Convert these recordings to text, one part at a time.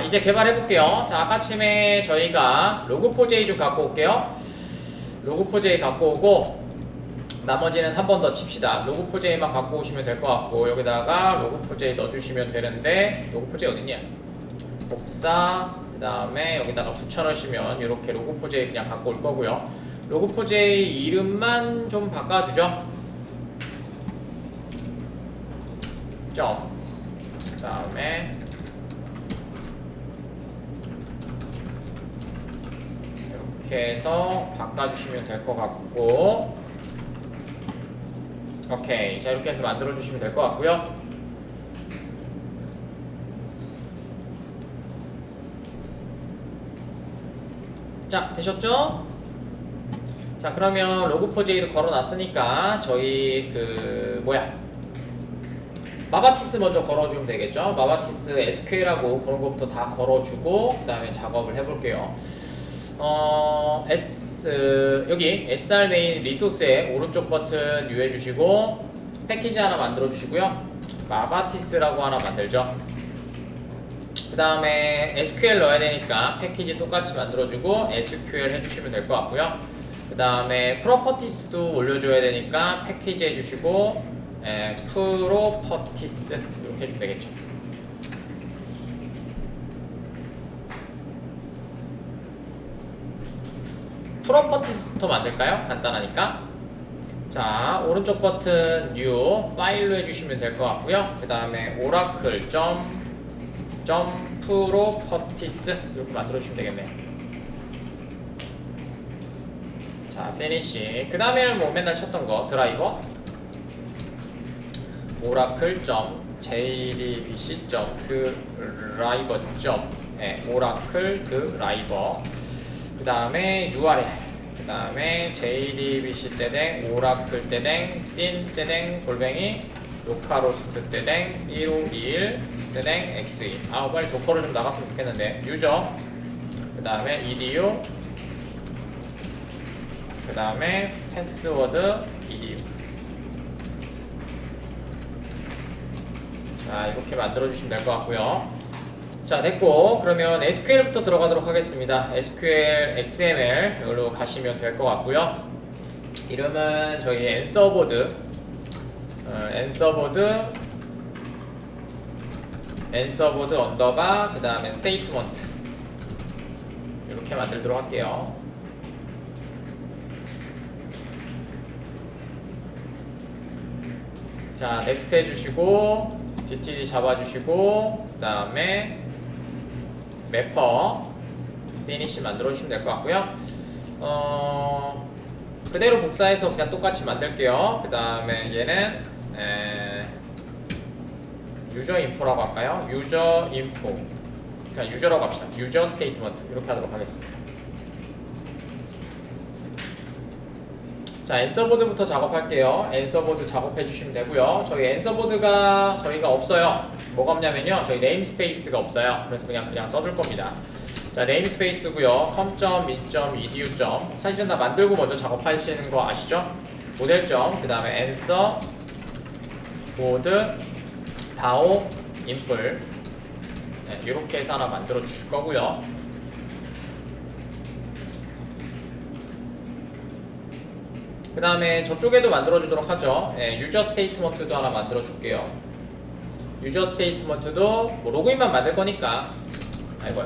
이제 개발해볼게요. 자, 아까쯤에 저희가 로그4j 좀 갖고 올게요. 로그4j 갖고 오고 나머지는 한 번 더 칩시다. 로그4j만 갖고 오시면 될 것 같고 여기다가 로그4j 넣어주시면 되는데 로그4j 어딨냐? 복사 그 다음에 여기다가 붙여넣으시면 이렇게 로그4j 그냥 갖고 올 거고요. 로그4j 이름만 좀 바꿔주죠. 그 다음에 이렇게 해서 바꿔주시면 될 것 같고 오케이. 자, 이렇게 해서 만들어주시면 될 것 같고요. 자, 되셨죠? 자, 그러면 로그4j를 걸어놨으니까 저희 마바티스 먼저 걸어주면 되겠죠? 마바티스 SQL하고 그런 것부터 다 걸어주고 그 다음에 작업을 해볼게요. 여기 SR 메인 리소스에 오른쪽 버튼 유해주시고 패키지 하나 만들어주시고요. 마바티스라고 하나 만들죠. 그 다음에 SQL 넣어야 되니까 패키지 똑같이 만들어주고 SQL 해주시면 될 것 같고요. 그 다음에 프로퍼티스도 올려줘야 되니까 패키지 해주시고 프로퍼티스 이렇게 해주면 되겠죠. 프로퍼티스부터 만들까요? 간단하니까. 자, 오른쪽 버튼 New 파일로 해주시면 될 것 같고요. 그 다음에 오라클 프로퍼티스 이렇게 만들어주시면 되겠네요. 자, finish. 그 다음에는 뭐 맨날 쳤던 거 드라이버 오라클 jdbc 드라이버 오라클 드라이버 그 다음에 URL 그 다음에 jdbc 떼댕 오라클 떼댕 띤 떼댕 골뱅이 로카로스트 떼댕 1521 떼댕 xe 빨리 도커를 좀 나갔으면 좋겠는데 유저 그 다음에 edu 그 다음에 패스워드 edu. 자, 이렇게 만들어주시면 될 것 같고요. 자, 됐고 그러면 SQL부터 들어가도록 하겠습니다. SQL XML 이걸로 가시면 될 것 같고요. 이름은 저희 엔서보드 언더바 그 다음에 스테이트먼트 이렇게 만들도록 할게요. 자, 넥스트 해주시고 DTD 잡아주시고 그 다음에 매퍼 피니시 만들어주시면 될 것 같고요. 그대로 복사해서 그냥 똑같이 만들게요. 그 다음에 얘는 유저 인포라고 할까요? 유저 인포 그냥 유저라고 합시다. 유저 스테이트먼트 이렇게 하도록 하겠습니다. 자, 앤서보드부터 작업할게요. 앤서보드 작업해 주시면 되고요. 저희 앤서보드가 저희가 없어요. 뭐가 없냐면요, 저희 네임스페이스가 없어요. 그래서 그냥 써줄 겁니다. 자, 네임스페이스고요. com.min.edu. 사실은 다 만들고 먼저 작업하시는 거 아시죠? 모델점 그 다음에 앤서 보드 다오 인플 이렇게 해서 하나 만들어 주실 거고요. 그 다음에 저쪽에도 만들어 주도록 하죠. 유저 스테이트먼트도 하나 만들어 줄게요. 유저 스테이트먼트도 뭐 로그인만 만들 거니까 아이고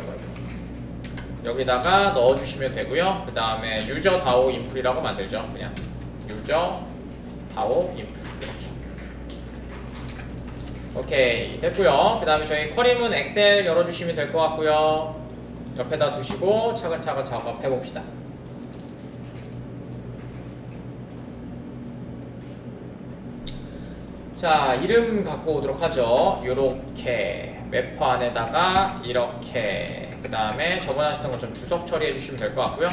여기다가 넣어 주시면 되고요. 그 다음에 유저 다오 인풀이라고 만들죠. 그냥 유저 다오 인풀 이렇게. 오케이, 됐고요. 그 다음에 저희 쿼리문 엑셀 열어주시면 될 것 같고요. 옆에다 두시고 차근차근 작업해 봅시다. 자, 이름 갖고 오도록 하죠. 요렇게 매퍼 안에다가 이렇게 그 다음에 저번에 하셨던 것처럼 주석 처리해 주시면 될 것 같고요.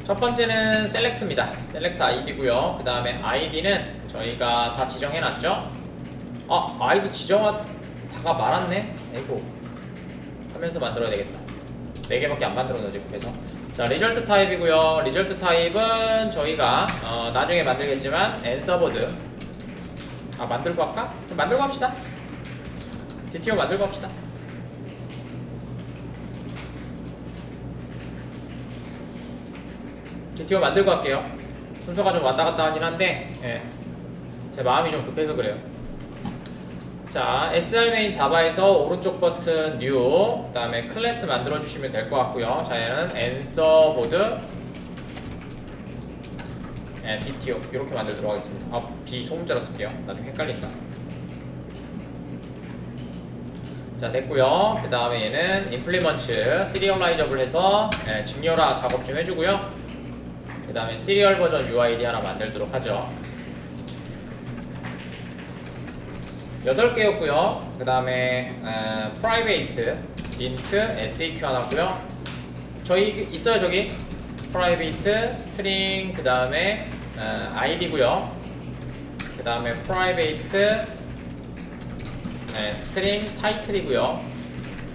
첫 번째는 셀렉트입니다. 셀렉트 아이디고요. 그 다음에 아이디는 저희가 다 지정해 놨죠. 아이디 지정하다가 말았네. 아이고 하면서 만들어야 되겠다. 4개밖에 안 만들었는지 급해서. 자, 리절트 타입이고요. 리절트 타입은 저희가 나중에 만들겠지만 앤서보드 만들고 할까? 그럼 만들고 합시다. DTO 만들고 합시다. DTO 만들고 할게요. 순서가 좀 왔다 갔다 하긴 한데, 예. 제 마음이 좀 급해서 그래요. 자, SR 메인 자바에서 오른쪽 버튼 new, 그 다음에 클래스 만들어주시면 될 것 같고요. 자, 얘는 앤서보드 DTO 이렇게 만들도록 하겠습니다. B 소문자로 쓸게요. 나중에 헷갈린다. 자, 됐고요. 그 다음에 얘는 임플리먼트 시리얼라이저블 해서 직렬화 작업 좀 해주고요. 그 다음에 시리얼 버전 UID 하나 만들도록 하죠. 8개였고요. 그 다음에 private int seq 하나고요. 저희 있어요. 저기 private string 그 다음에 id고요. 그 다음에 private string title이고요.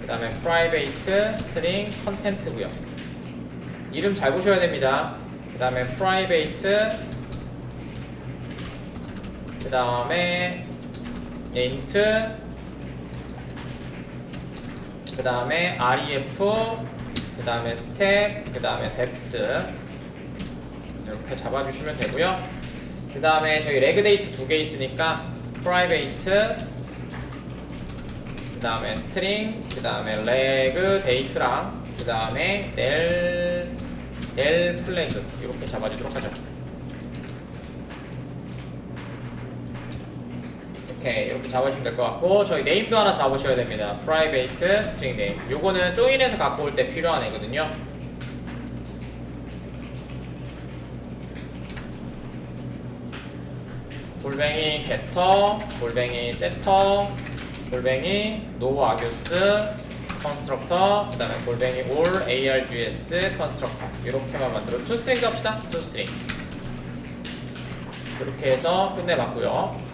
그 다음에 private string content고요. 이름 잘 보셔야 됩니다. 그 다음에 private 그 다음에 int 그 다음에 ref 그 다음에 step 그 다음에 depth 이렇게 잡아주시면 되고요. 그 다음에 저희 regdate 2개 있으니까 private 그 다음에 string 그 다음에 regdate랑 그 다음에 del flag 이렇게 잡아주도록 하죠. 오케이, 이렇게 잡아주시면 될 것 같고, 저희 네임도 하나 잡으셔야 됩니다. private string name. 요거는 조인해서 갖고 올 때 필요한 애거든요. 골뱅이 getter, 골뱅이 setter, 골뱅이 noargus constructor, 그 다음에 골뱅이 all args constructor 이렇게만 만들어 toString 합시다. toString 이렇게 해서 끝내봤고요.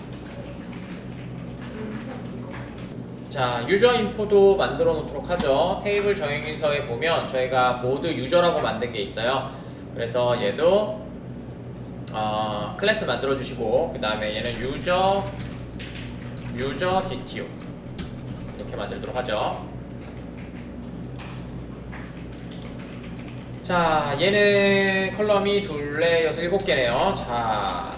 자, 유저 인포도 만들어 놓도록 하죠. 테이블 정의인서에 보면 저희가 보드 유저라고 만든 게 있어요. 그래서 얘도 클래스 만들어 주시고, 그 다음에 얘는 유저 DTO 이렇게 만들도록 하죠. 자, 얘는 컬럼이 둘레 여섯 7개네요. 자,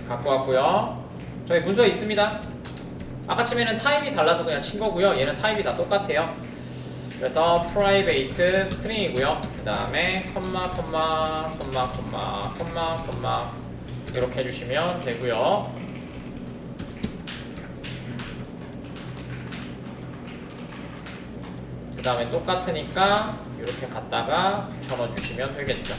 갖고 왔고요. 저희 문서에 있습니다. 아까쯤에는 타입이 달라서 그냥 친 거고요. 얘는 타입이 다 똑같아요. 그래서 private string이고요. 그 다음에 컴마 이렇게 해주시면 되고요. 그 다음에 똑같으니까 이렇게 갖다가 붙여넣어주시면 되겠죠.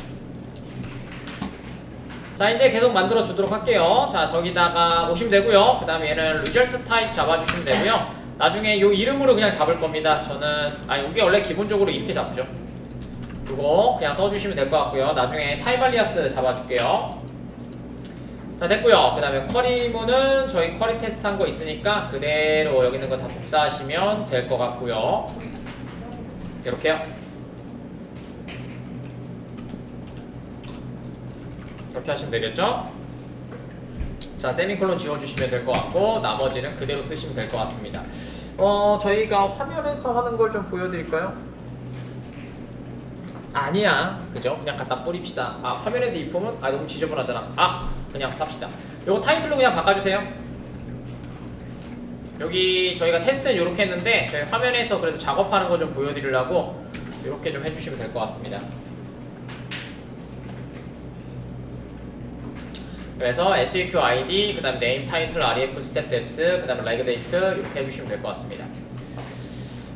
자, 이제 계속 만들어 주도록 할게요. 자, 저기다가 오시면 되고요. 그 다음에 얘는 result type 잡아주시면 되고요. 나중에 요 이름으로 그냥 잡을 겁니다. 저는 이게 원래 기본적으로 이렇게 잡죠. 이거 그냥 써주시면 될 것 같고요. 나중에 타입 알리아스 잡아줄게요. 자, 됐고요. 그 다음에 쿼리문은 저희 쿼리 테스트 한 거 있으니까 그대로 여기 있는 거 다 복사하시면 될 것 같고요. 이렇게요. 이렇게 하시면 되겠죠? 자, 세미콜론 지워주시면 될 것 같고, 나머지는 그대로 쓰시면 될 것 같습니다. 저희가 화면에서 하는 걸 좀 보여드릴까요? 아니야, 그죠? 그냥 갖다 뿌립시다. 화면에서 이 품은 너무 지저분하잖아. 그냥 삽시다. 요거 타이틀로 그냥 바꿔주세요. 여기 저희가 테스트는 이렇게 했는데 저희 화면에서 그래도 작업하는 거 좀 보여드리려고 이렇게 좀 해주시면 될 것 같습니다. 그래서 seq id, 그 다음에 name, title, ref, step, depth, 그 다음에 regdate 이렇게 해주시면 될 것 같습니다.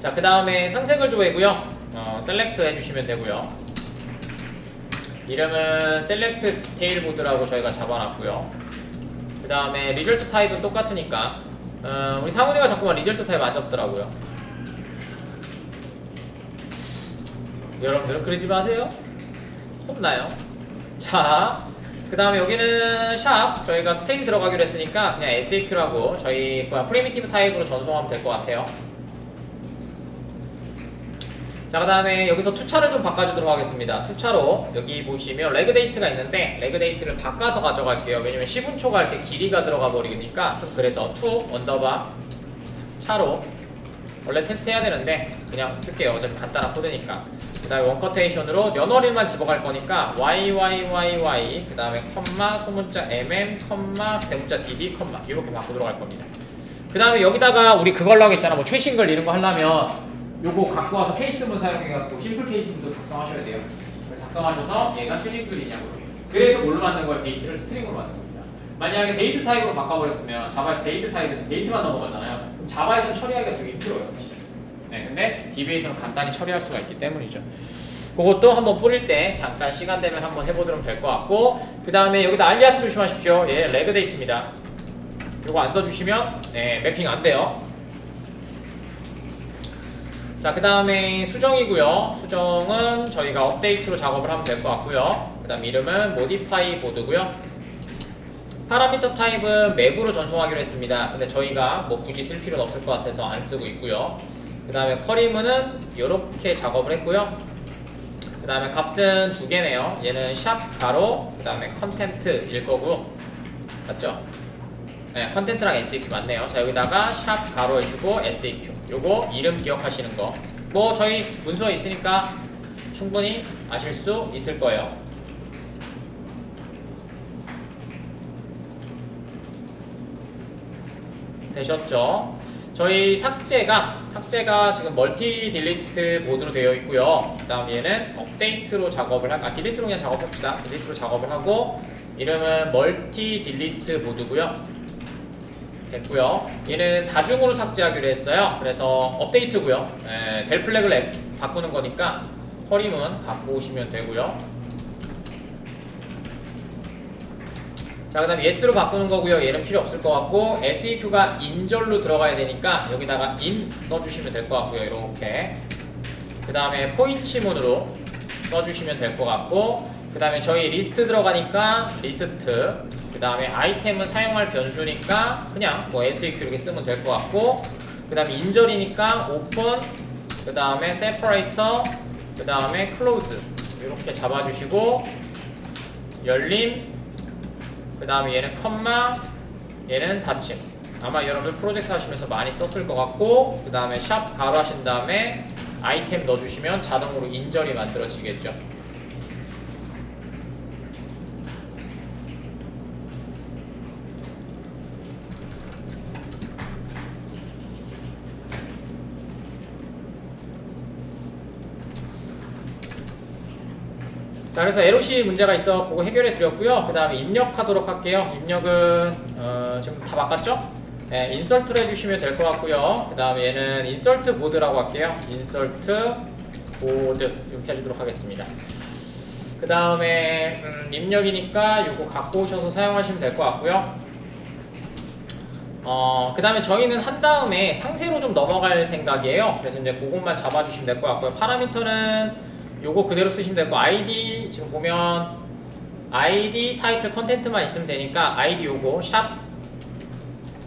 자, 그 다음에 상색을 조회고요. select 해주시면 되고요. 이름은 select detail board라고 저희가 잡아놨고요. 그 다음에 result type은 똑같으니까 우리 상훈이가 자꾸만 result type 안 잡더라고요. 여러분들은 그러지 마세요. 혼나요. 자, 그 다음에 여기는 샵, 저희가 스트링 들어가기로 했으니까 그냥 seq라고 저희 프리미티브 타입으로 전송하면 될 것 같아요. 자, 그 다음에 여기서 투차를 좀 바꿔주도록 하겠습니다. 투차로 여기 보시면 레그 데이트가 있는데 레그 데이트를 바꿔서 가져갈게요. 왜냐면 10분초가 이렇게 길이가 들어가 버리니까 좀 그래서 투 언더바 차로 원래 테스트 해야 되는데 그냥 쓸게요. 어차피 간단한 코드니까. 그 다음에 원커테이션으로 연어리만 집어갈 거니까 YYYY 그 다음에 컴마 소문자 MM 컴마 대문자 DD 컴마 이렇게 바꾸도록 할 겁니다. 그 다음에 여기다가 우리 그걸로 하겠잖아. 뭐 최신글 이런 거 하려면 요거 갖고 와서 케이스문 사용해갖고 심플 케이스문도 작성하셔야 돼요. 작성하셔서 얘가 최신글이냐고. 그래서 뭘로 만든 거예요? 데이트를 스트링으로 만든 겁니다. 만약에 데이트 타입으로 바꿔버렸으면 자바에서 데이트 타입에서 데이트만 넘어가잖아요. 그럼 자바에서는 처리하기가 되게 힘들어요, 사실. 네, 근데 DB에서는 간단히 처리할 수가 있기 때문이죠. 그것도 한번 뿌릴 때 잠깐 시간 되면 한번 해보도록 될 것 같고, 그 다음에 여기다 알리아스 조심하십시오. 얘 레그 데이트입니다. 요거 안 써주시면 네, 매핑 안 돼요. 자, 그 다음에 수정이고요. 수정은 저희가 업데이트로 작업을 하면 될 것 같고요. 그 다음 이름은 modify 보드고요. 파라미터 타입은 맵으로 전송하기로 했습니다. 근데 저희가 뭐 굳이 쓸 필요는 없을 것 같아서 안 쓰고 있고요. 그 다음에 쿼리문은 이렇게 작업을 했고요. 그 다음에 값은 두 개네요. 얘는 샵 가로 그 다음에 컨텐트일 거고요. 맞죠? 네, 컨텐트랑 SEQ 맞네요. 자, 여기다가 샵 가로 해주고 SEQ 요거 이름 기억하시는 거 뭐 저희 문서 있으니까 충분히 아실 수 있을 거예요. 되셨죠? 저희 삭제가 지금 멀티 딜리트 모드로 되어 있고요. 그 다음 얘는 업데이트로 작업을 딜리트로 그냥 작업합시다. 딜리트로 작업을 하고 이름은 멀티 딜리트 모드고요. 됐고요. 얘는 다중으로 삭제하기로 했어요. 그래서 업데이트고요. 델 플래그를 앱 바꾸는 거니까 쿼리문 갖고 오시면 되고요. 자, 그 다음에 yes로 바꾸는 거고요. 얘는 필요 없을 것 같고 SEQ가 인절로 들어가야 되니까 여기다가 in 써주시면 될 것 같고요. 이렇게 그 다음에 포인치문으로 써주시면 될 것 같고 그 다음에 저희 리스트 들어가니까 리스트 그 다음에 아이템은 사용할 변수니까 그냥 뭐 SEQ 이렇게 쓰면 될 것 같고 그 다음에 인절이니까 open 그 다음에 separator 그 다음에 close 이렇게 잡아주시고 열림 그 다음에 얘는 컴마 얘는 닫힘 아마 여러분들 프로젝트 하시면서 많이 썼을 것 같고 그 다음에 샵 가로 하신 다음에 아이템 넣어주시면 자동으로 인절이 만들어지겠죠. 자, 그래서 LOC 문제가 있어 그거 해결해 드렸고요. 그 다음에 입력하도록 할게요. 입력은 지금 다 바꿨죠? 네, 인설트를 해주시면 될 것 같고요. 그 다음에 얘는 인설트 보드라고 할게요. 인설트 보드 이렇게 해주도록 하겠습니다. 그 다음에 입력이니까 이거 갖고 오셔서 사용하시면 될 것 같고요. 그 다음에 저희는 한 다음에 상세로 좀 넘어갈 생각이에요. 그래서 이제 그것만 잡아주시면 될 것 같고요. 파라미터는 요거 그대로 쓰시면 되고 ID 지금 보면 ID 타이틀 컨텐트만 있으면 되니까 ID 요거 샵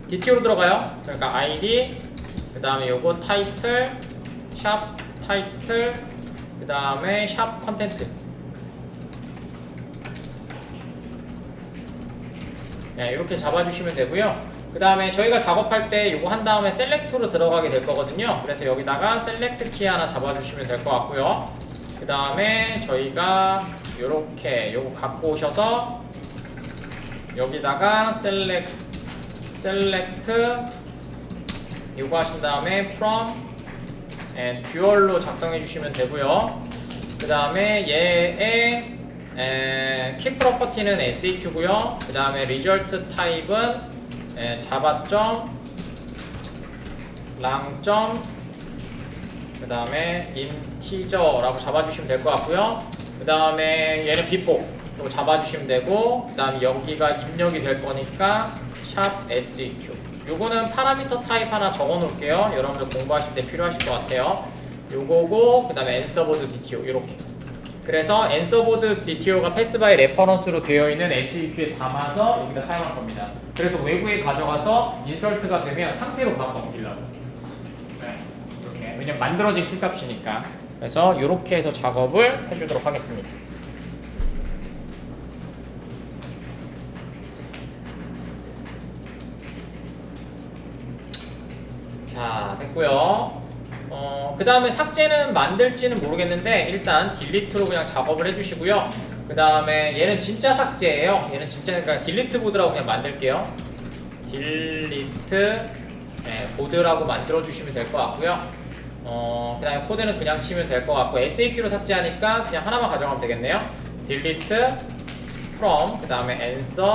DTO로 들어가요. 그러니까 ID 그 다음에 요거 타이틀 샵 타이틀 그 다음에 샵 컨텐트 네, 이렇게 잡아주시면 되고요. 그 다음에 저희가 작업할 때 요거 한 다음에 셀렉트로 들어가게 될 거거든요. 그래서 여기다가 셀렉트 키 하나 잡아주시면 될 것 같고요. 그 다음에 저희가 요렇게 요거 갖고 오셔서 여기다가 셀렉트 요거 하신 다음에 from and dual로 작성해 주시면 되고요. 그 다음에 얘의 key property는 SEQ고요. 그 다음에 result 타입은 java.lang. 그 다음에 integer라고 잡아주시면 될 것 같고요. 그 다음에 얘는 빗복 또 잡아주시면 되고 그 다음에 여기가 입력이 될 거니까 샵 SEQ 요거는 파라미터 타입 하나 적어 놓을게요. 여러분들 공부하실 때 필요하실 것 같아요. 요거고 그 다음에 answerboard DTO 이렇게 그래서 answerboard DTO가 pass by reference로 되어 있는 SEQ에 담아서 여기다 사용할 겁니다. 그래서 외부에 가져가서 인설트가 되면 상태로 바꿔 옮기려고 왜냐면 만들어진 키값이니까 그래서 이렇게 해서 작업을 해주도록 하겠습니다. 자, 됐고요. 그 다음에 삭제는 만들지는 모르겠는데 일단 딜리트로 그냥 작업을 해주시고요. 그 다음에 얘는 진짜 삭제예요. 얘는 진짜, 그러니까 딜리트 보드라고 그냥 만들게요. 딜리트 보드라고 만들어 주시면 될 것 같고요. 그 다음에 코드는 그냥 치면 될 것 같고, SAQ로 삭제하니까 그냥 하나만 가져가면 되겠네요. 딜리트 from, 그 다음에 answer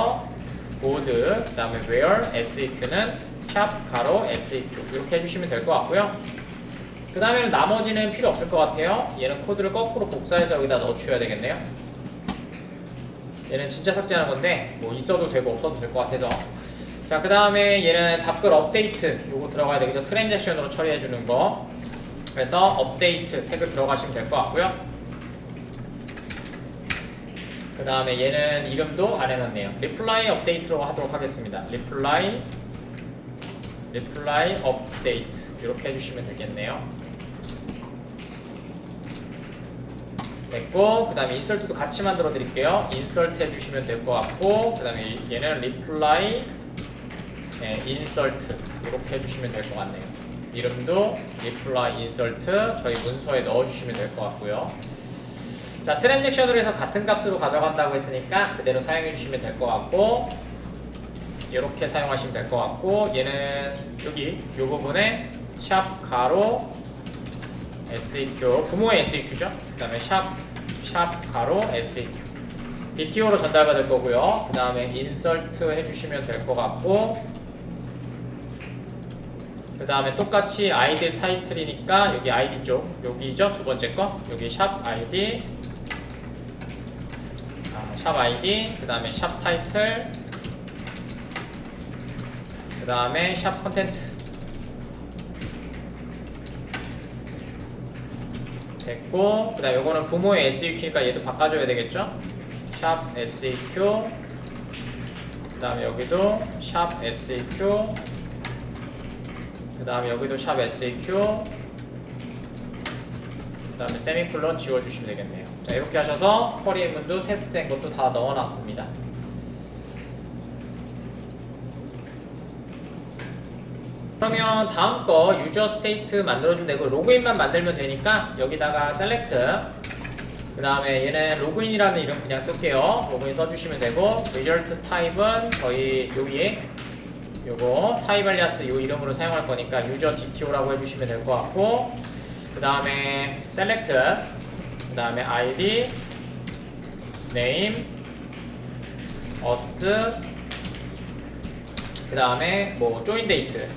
보드, 그 다음에 where SAQ는 샵 가로 SAQ 이렇게 해주시면 될 것 같고요. 그 다음에는 나머지는 필요 없을 것 같아요. 얘는 코드를 거꾸로 복사해서 여기다 넣어주셔야 되겠네요. 얘는 진짜 삭제하는 건데 뭐 있어도 되고 없어도 될 것 같아서. 자, 그 다음에 얘는 답글 업데이트 요거 들어가야 되겠죠. 트랜잭션으로 처리해주는 거. 그래서 업데이트 태그 들어가시면 될 것 같고요. 그 다음에 얘는 이름도 안 해놨네요. 리플라이 업데이트로 하도록 하겠습니다. 리플라이 업데이트 이렇게 해주시면 되겠네요. 됐고, 그 다음에 인설트도 같이 만들어 드릴게요. 인설트 해주시면 될 것 같고, 그 다음에 얘는 리플라이 인설트 이렇게 해주시면 될 것 같네요. 이름도 리플라이 인설트 저희 문서에 넣어주시면 될 것 같고요. 자, 트랜잭션으로 해서 같은 값으로 가져간다고 했으니까 그대로 사용해 주시면 될 것 같고, 이렇게 사용하시면 될 것 같고, 얘는 여기 이 부분에 샵 가로 SEQ, 부모의 SEQ죠. 그 다음에 샵 가로 SEQ BTO로 전달받을 거고요. 그 다음에 인설트 해주시면 될 것 같고, 그 다음에 똑같이 아이디 타이틀이니까 여기 아이디 쪽 여기죠. 두 번째 거 여기 샵 아이디 그 다음에 샵 타이틀, 그 다음에 샵 컨텐트 됐고, 그 다음에 요거는 부모의 SEQ니까 얘도 바꿔줘야 되겠죠. 샵 SEQ, 그 다음에 여기도 샵 SEQ, 그 다음에 여기도 샵 SEQ, 그 다음에 세미콜론 지워주시면 되겠네요. 자, 이렇게 하셔서 쿼리 문도 테스트된 것도 다 넣어놨습니다. 그러면 다음 거 유저 스테이트 만들어주면 되고, 로그인만 만들면 되니까 여기다가 셀렉트, 그 다음에 얘는 로그인이라는 이름 그냥 쓸게요. 로그인 써주시면 되고, 리절트 타입은 저희 여기에 요거 타입 알리아스 요 이름으로 사용할 거니까 유저 DTO라고 해주시면 될 것 같고, 그 다음에 셀렉트, 그 다음에 ID, name, us, 그 다음에 뭐 join date,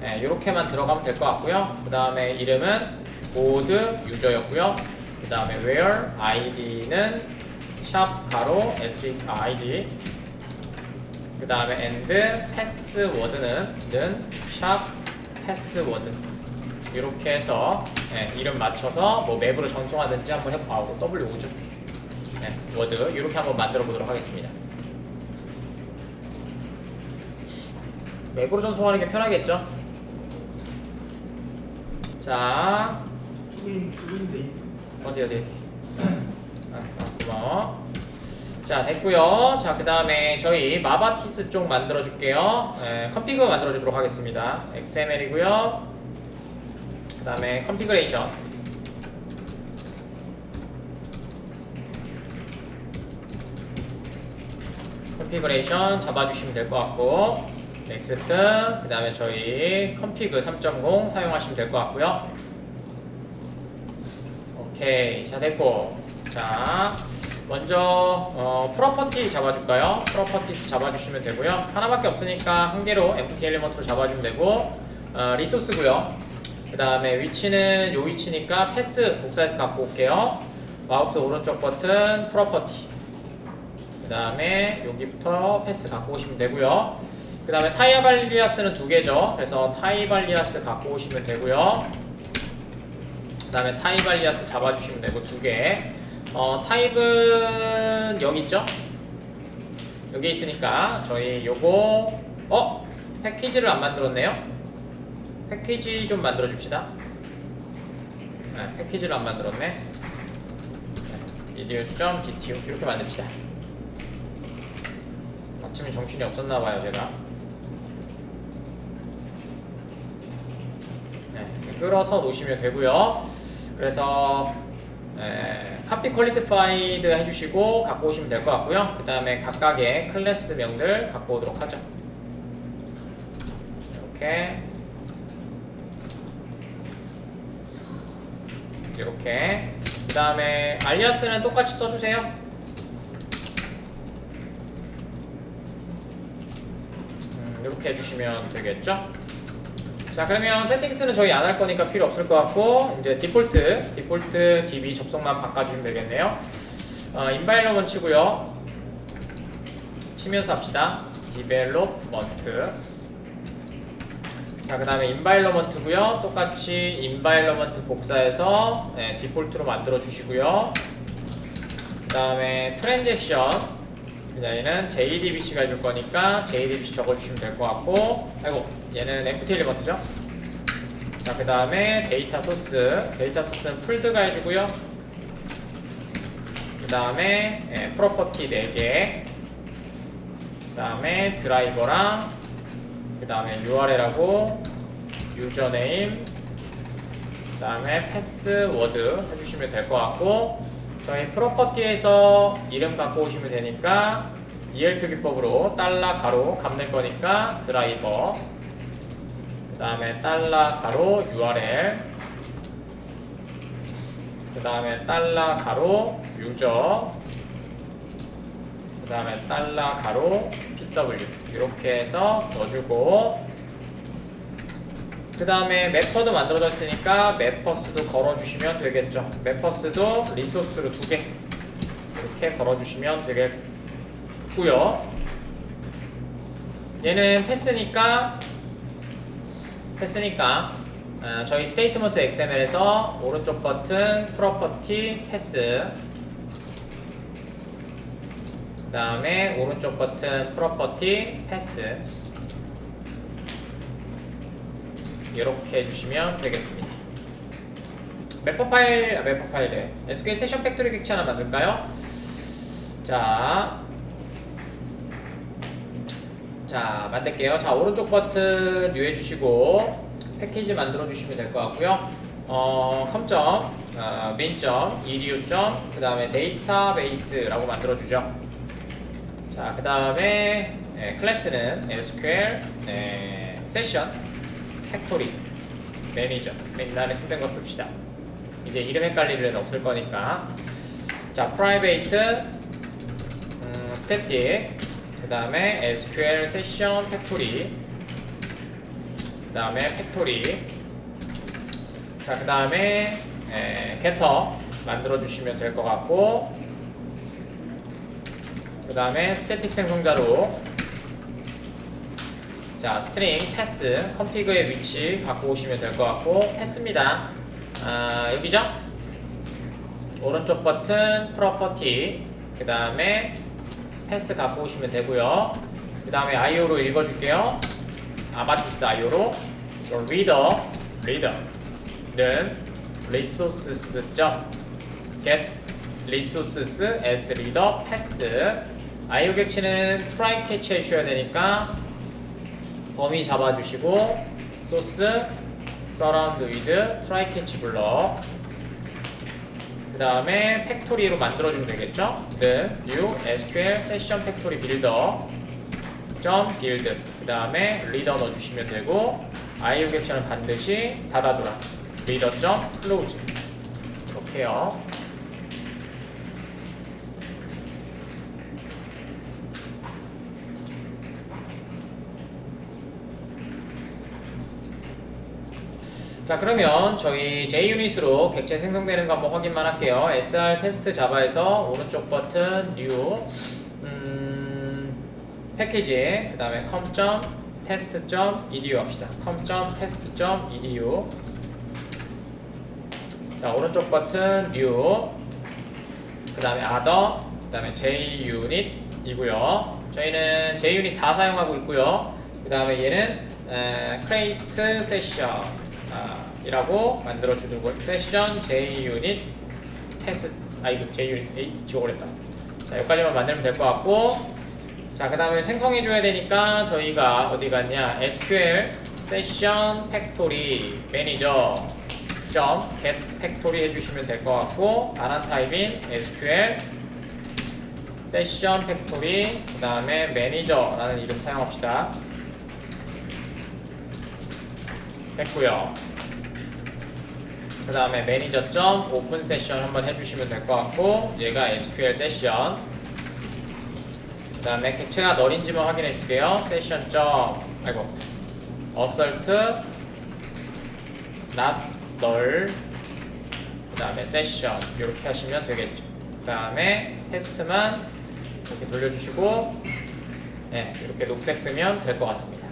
네, 이렇게만 들어가면 될 것 같고요. 그 다음에 이름은 보드 유저였고요. 그 다음에 where id는 샵 가로 ID, 그 다음에 and 패스워드는 샵 패스워드 이렇게 해서 이름 맞춰서 뭐 맵으로 전송하든지 한번 해보고, W5죠. 워드 이렇게 한번 만들어 보도록 하겠습니다. 맵으로 전송하는 게 편하겠죠. 자, 어디 고마워. 자, 됐고요. 자, 그 다음에 저희 마바티스 쪽 만들어 줄게요. 컨피그 만들어 주도록 하겠습니다. XML이고요. 그 다음에 컨피그레이션, 잡아주시면 될 것 같고, 넥스트, 그 다음에 저희 컨피그 3.0 사용하시면 될 것 같고요. 오케이, 자, 됐고, 자, 먼저 프로퍼티 잡아줄까요? 프로퍼티스 잡아주시면 되고요. 하나밖에 없으니까 한 개로 empty element로 잡아주면 되고, 리소스고요. 그 다음에 위치는 요 위치니까 패스 복사해서 갖고 올게요. 마우스 오른쪽 버튼 프로퍼티, 그 다음에 여기부터 패스 갖고 오시면 되고요. 그 다음에 타입 알리아스는 두 개죠. 그래서 타입 알리아스 갖고 오시면 되고요. 그 다음에 타입 알리아스 잡아주시면 되고, 두 개. 타입은 여기 있죠? 여기 있으니까 저희 요거 패키지를 안 만들었네요. 패키지 좀 만들어 줍시다. 패키지를 안 만들었네. edu.gtu 이렇게 만듭시다. 아침에 정신이 없었나봐요 제가. 끌어서 놓으시면 되고요. 그래서 카피 퀄리티파이드 해주시고 갖고 오시면 될 것 같고요. 그 다음에 각각의 클래스명들 갖고 오도록 하죠. 이렇게 그 다음에 알리아스는 똑같이 써주세요. 이렇게 해주시면 되겠죠. 자, 그러면 세팅스는 저희 안 할 거니까 필요 없을 것 같고, 이제 디폴트 DB 접속만 바꿔주시면 되겠네요. 인바이러먼트 치고요. 치면서 합시다. 디벨롭먼트. 자, 그 다음에 인바이러먼트고요. 똑같이 인바이러먼트 복사해서 디폴트로 만들어 주시고요. 그 다음에 트랜잭션. 얘는 JDBC가 해줄 거니까 JDBC 적어주시면 될 것 같고, 아이고 얘는 FT 엘리먼트죠. 자, 그 다음에 데이터 소스는 풀드가 해주고요. 그 다음에 프로퍼티 4개, 그 다음에 드라이버랑, 그 다음에 URL하고 유저네임, 그 다음에 패스워드 해주시면 될 것 같고, 저희 프로퍼티에서 이름 갖고 오시면 되니까 EL 표기법으로 $가로 값 낼 거니까 드라이버, 그 다음에 $가로 URL, 그 다음에 $가로 유저, 그 다음에 $가로 PW 이렇게 해서 넣어주고, 그 다음에 매퍼도 만들어졌으니까 매퍼스도 걸어주시면 되겠죠. 매퍼스도 리소스로 2개 이렇게 걸어주시면 되겠고요. 얘는 패스니까 저희 스테이트먼트 XML에서 오른쪽 버튼 프로퍼티 패스, 그 다음에 오른쪽 버튼 프로퍼티 패스 이렇게 해주시면 되겠습니다. 매퍼 파일에 SQL 세션 팩토리 객체 하나 만들까요? 자, 만들게요. 자, 오른쪽 버튼 뉴 해주시고 패키지 만들어 주시면 될 것 같고요. min.edu. 그 다음에 데이터베이스라고 만들어 주죠. 자, 그 다음에 클래스는 SQL 세션 팩토리 매니저, 맨날에 쓰던 거 씁시다. 이제 이름 헷갈릴 일은 없을 거니까. 자, 프라이베이트 스태틱, 그 다음에 SQL 세션 팩토리, 그 다음에 팩토리. 자, 그 다음에 getter 만들어 주시면 될 것 같고, 그 다음에 스태틱 생성자로 자, 스트링 패스 컴피그의 위치 갖고 오시면 될 것 같고, 패스입니다. 여기죠? 오른쪽 버튼 프로퍼티, 그 다음에 패스 갖고 오시면 되고요. 그 다음에 IO로 읽어줄게요. 아바티스 IO로 리더는 resources.get resources as reader 패스. IO 객체는 try catch 해주셔야 되니까 범위 잡아주시고 소스 surround with try catch 블럭, 그 다음에 팩토리로 만들어주면 되겠죠. new SQL session factory builder build, 그 다음에 reader 넣어주시면 되고, IO 객체는 반드시 닫아줘라. reader close 이렇게요. 자, 그러면 저희 JUnit으로 객체 생성되는 거 한번 확인만 할게요. SR 테스트 자바에서 오른쪽 버튼 new 패키지, 그 다음에 com.test.edu 합시다. com.test.edu. 자, 오른쪽 버튼 new, 그 다음에 other, 그 다음에 JUnit 이고요. 저희는 JUnit 4 사용하고 있고요. 그 다음에 얘는 create session 이라고 만들어 주고 세션 JUnit 테스트 이거 JUnit 지워버렸다. 자 여기까지만 만들면 될 것 같고, 자 그 다음에 생성해 줘야 되니까 저희가 어디 갔냐, SQL 세션 팩토리 매니저 점 get 팩토리 해주시면 될 것 같고, 단한 타입인 SQL 세션 팩토리 그 다음에 매니저라는 이름 사용합시다. 됐고요. 그 다음에 매니저 점 오픈 세션 한번 해주시면 될 것 같고, 얘가 SQL 세션. 그 다음에 객체가 널인지만 확인해 줄게요. 세션 점 assert not null 그 다음에 세션 이렇게 하시면 되겠죠. 그 다음에 테스트만 이렇게 돌려주시고, 네, 이렇게 녹색 뜨면 될 것 같습니다.